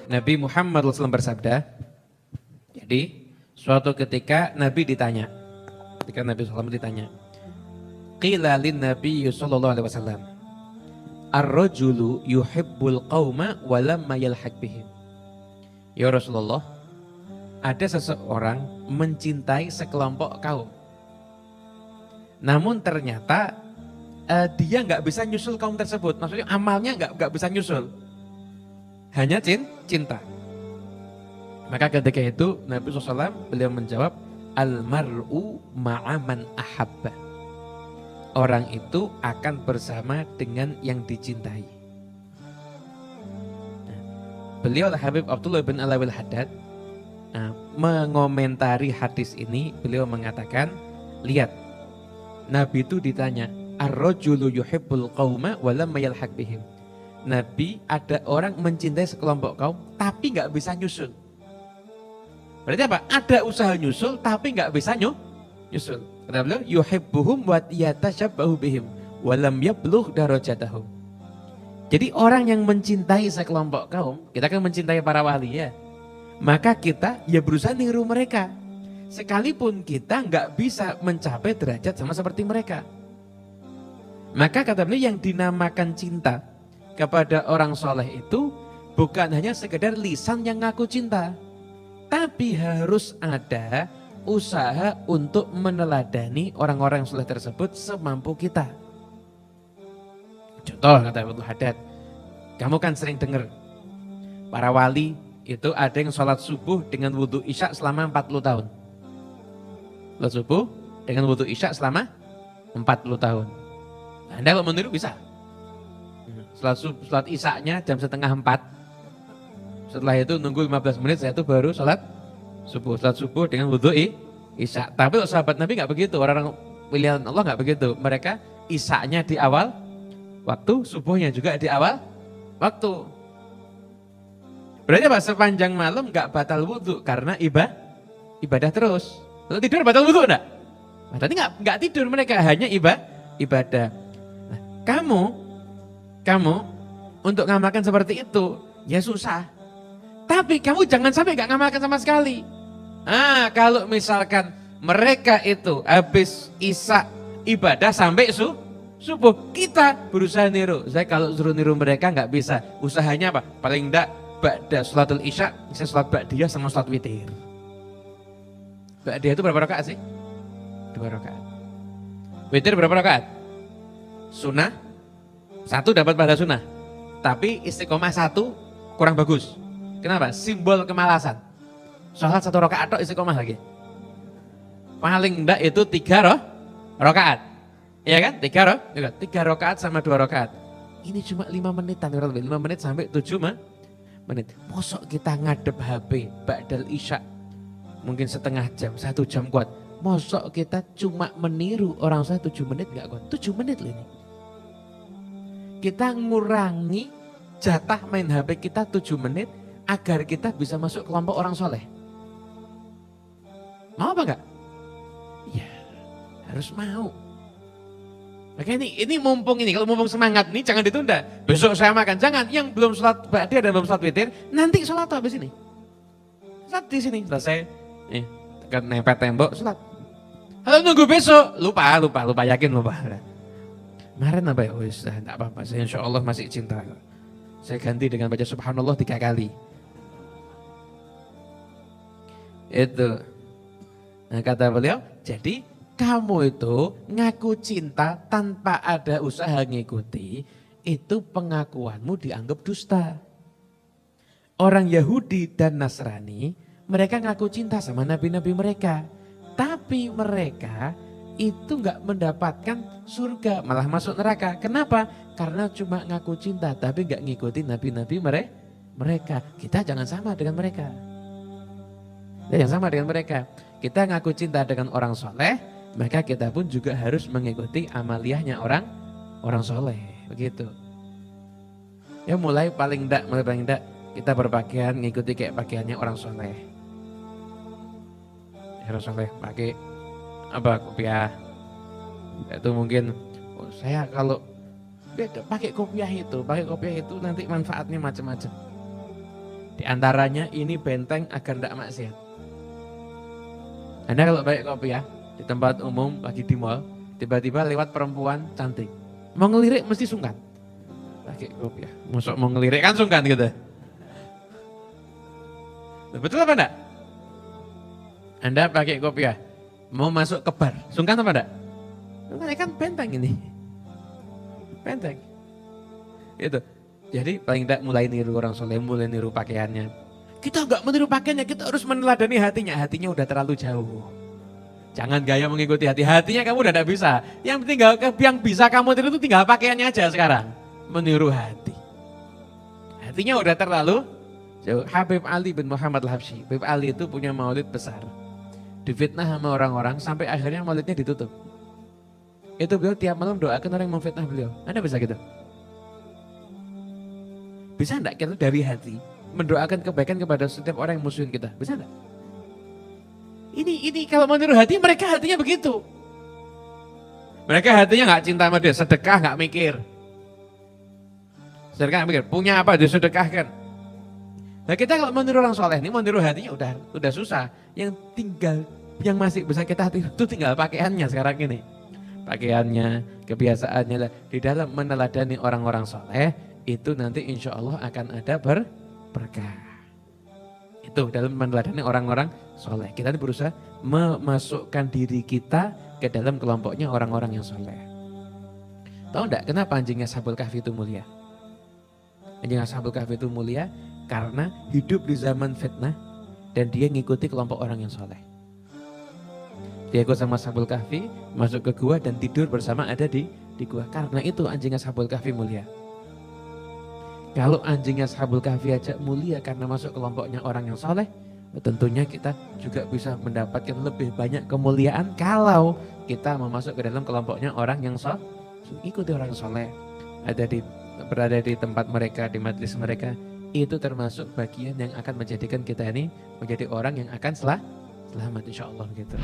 Nabi Muhammad SAW bersabda, jadi suatu ketika Nabi ditanya, qila lin Nabi sallallahu alaihi wasallam, ar-rajulu yuhibbul qauma wa lamma yalhaq bihim. Ya Rasulullah, ada seseorang mencintai sekelompok kaum. Namun ternyata dia nggak bisa nyusul kaum tersebut. Maksudnya amalnya nggak bisa nyusul. Hanya cinta. Maka ketika itu Nabi SAW beliau menjawab, al-mar'u ma'aman ahabba. Orang itu akan bersama dengan yang dicintai. Beliau Habib Abdullah bin Alawil Haddad mengomentari hadis ini, beliau mengatakan, lihat, Nabi itu ditanya, ar-rajulu yuhibbul qauma wa lam yalhaq bihim. Nabi, ada orang mencintai sekelompok kaum tapi nggak bisa nyusul. Berarti apa? Ada usaha nyusul tapi nggak bisa nyusul. Kata beliau, yuhibbuhum wa yatashabbahu bihim wa lam yablugh darajatahum. Jadi orang yang mencintai sekelompok kaum, kita kan mencintai para wali ya. Maka kita ya berusaha niru mereka. Sekalipun kita nggak bisa mencapai derajat sama seperti mereka. Maka kata beliau, yang dinamakan cinta kepada orang soleh itu bukan hanya sekedar lisan yang ngaku cinta, tapi harus ada usaha untuk meneladani orang-orang yang soleh tersebut semampu kita. Contoh kata Abdul Haddad, kamu kan sering dengar para wali itu ada yang sholat subuh dengan wudhu isya selama 40 tahun. Sholat subuh dengan wudhu isya selama 40 tahun. Nah, Anda kalau meniru bisa. Sholat isya-nya jam setengah 4. Setelah itu nunggu 15 menit, saya itu baru sholat subuh. Sholat subuh dengan wudhu isya. Tapi sahabat Nabi nggak begitu. Orang pilihan Allah nggak begitu. Mereka isya-nya di awal waktu, subuhnya juga di awal waktu. Berarti apa? Sepanjang malam nggak batal wudhu karena ibadah terus. Kalau tidur batal wudhu enggak? Berarti nggak tidur mereka, hanya ibadah. Nah, kamu untuk ngamalkan seperti itu ya susah. Tapi kamu jangan sampai nggak ngamalkan sama sekali. Nah, kalau misalkan mereka itu habis isya ibadah sampai subuh, kita berusaha niru. Saya kalau suruh niru mereka nggak bisa. Usahanya apa? Paling enggak ba'da sholatul isya, saya sholat ba'diyah sama sholat witir. Ba'diyah itu berapa rakaat sih? 2 rakaat. Witir berapa rakaat? Sunnah 1 dapat pada sunnah. Tapi istiqomah 1 kurang bagus. Kenapa? Simbol kemalasan. Sholat 1 rakaat atau istiqomah lagi. Paling enggak itu 3 rakaat. Iya kan? 3 rakaat sama 2 rakaat. Ini cuma 5 menitan, 5 menit sampai 7 menit. Mosok kita ngadep HP ba'dal isya mungkin setengah jam, 1 jam kuat. Mosok kita cuma meniru orang saya 7 menit enggak kuat. 7 menit loh ini. Kita ngurangi jatah main HP kita 7 menit agar kita bisa masuk kelompok orang soleh. Mau apa enggak? Ya, harus mau. Makanya ini mumpung ini, kalau mumpung semangat nih jangan ditunda. Besok saya makan, jangan. Yang belum sholat ba'diyah dan belum sholat witir, nanti sholat habis ini. Sholat di sini, selesai. Nih, tekan nempel tembok, sholat. Kalau nunggu besok, lupa, yakin lupa. Kemarin apa ya? Wis, enggak apa-apa. Saya insya Allah masih cinta. Saya ganti dengan baca subhanallah 3 kali. Itu. Nah, kata beliau, jadi kamu itu ngaku cinta tanpa ada usaha ngikuti, itu pengakuanmu dianggap dusta. Orang Yahudi dan Nasrani, mereka ngaku cinta sama nabi-nabi mereka. Tapi mereka itu nggak mendapatkan surga, malah masuk neraka. Kenapa? Karena cuma ngaku cinta tapi nggak ngikuti nabi-nabi mereka. Kita jangan sama dengan mereka. Jangan sama dengan mereka. Kita ngaku cinta dengan orang soleh, maka kita pun juga harus mengikuti amaliyahnya orang soleh, begitu. Ya mulai paling enggak kita berpakaian ngikuti kayak pakaiannya orang soleh. Orang soleh pakai apa, kopiah. Itu mungkin saya kalau beda pakai kopiah itu nanti manfaatnya macam-macam. Di antaranya ini benteng agar tidak maksiat. Anda kalau balik kopi ya, di tempat umum lagi di mall, tiba-tiba lewat perempuan cantik. Mau ngelirik mesti sungkan. Pakai kopi ya, masuk mau ngelirik kan sungkan gitu. Betul apa enggak? Anda pakai kopi ya, mau masuk ke bar, sungkan apa enggak? Sungkan kan benteng ini. Benteng. Itu. Jadi paling tidak mulai niru orang soleh, mulai niru pakaiannya. Kita enggak meniru pakaiannya, kita harus meneladani hatinya. Hatinya udah terlalu jauh. Jangan gaya mengikuti hati. Hatinya kamu udah tidak bisa. Yang bisa kamu tiru itu tinggal pakaiannya aja sekarang. Meniru hati. Hatinya udah terlalu jauh. Habib Ali bin Muhammad Al-Habsyi. Habib Ali itu punya maulid besar. Difitnah sama orang-orang sampai akhirnya maulidnya ditutup. Itu beliau tiap malam doakan orang yang memfitnah beliau. Anda bisa gitu? Bisa enggak kita dari hati mendoakan kebaikan kepada setiap orang yang musuhin kita? Bisa enggak? Ini kalau meniru hati, mereka hatinya begitu. Mereka hatinya enggak cinta sama dia, sedekah enggak mikir. Sedekah enggak mikir, punya apa disedekahkan. Nah kita kalau meniru orang soleh ini, meniru hatinya udah susah. Yang tinggal, yang masih bisa kita tiru itu tinggal pakaiannya sekarang ini. Pakaiannya, kebiasaannya, di dalam meneladani orang-orang soleh, itu nanti insya Allah akan ada berkah. Itu dalam meneladani orang-orang soleh. Kita ini berusaha memasukkan diri kita ke dalam kelompoknya orang-orang yang soleh. Tahu enggak kenapa anjing Ashabul Kahfi itu mulia? Anjing Ashabul Kahfi itu mulia karena hidup di zaman fitnah dan dia ngikuti kelompok orang yang soleh. Dia ikut sama Ashabul Kahfi, masuk ke gua dan tidur bersama ada di gua. Karena itu anjing Ashabul Kahfi mulia. Kalau anjingnya Ashabul Kahfi aja mulia karena masuk kelompoknya orang yang soleh, tentunya kita juga bisa mendapatkan lebih banyak kemuliaan kalau kita mau masuk ke dalam kelompoknya orang yang soleh. Ikuti orang soleh, berada di tempat mereka, di majlis mereka, itu termasuk bagian yang akan menjadikan kita ini menjadi orang yang akan selamat insya Allah gitu.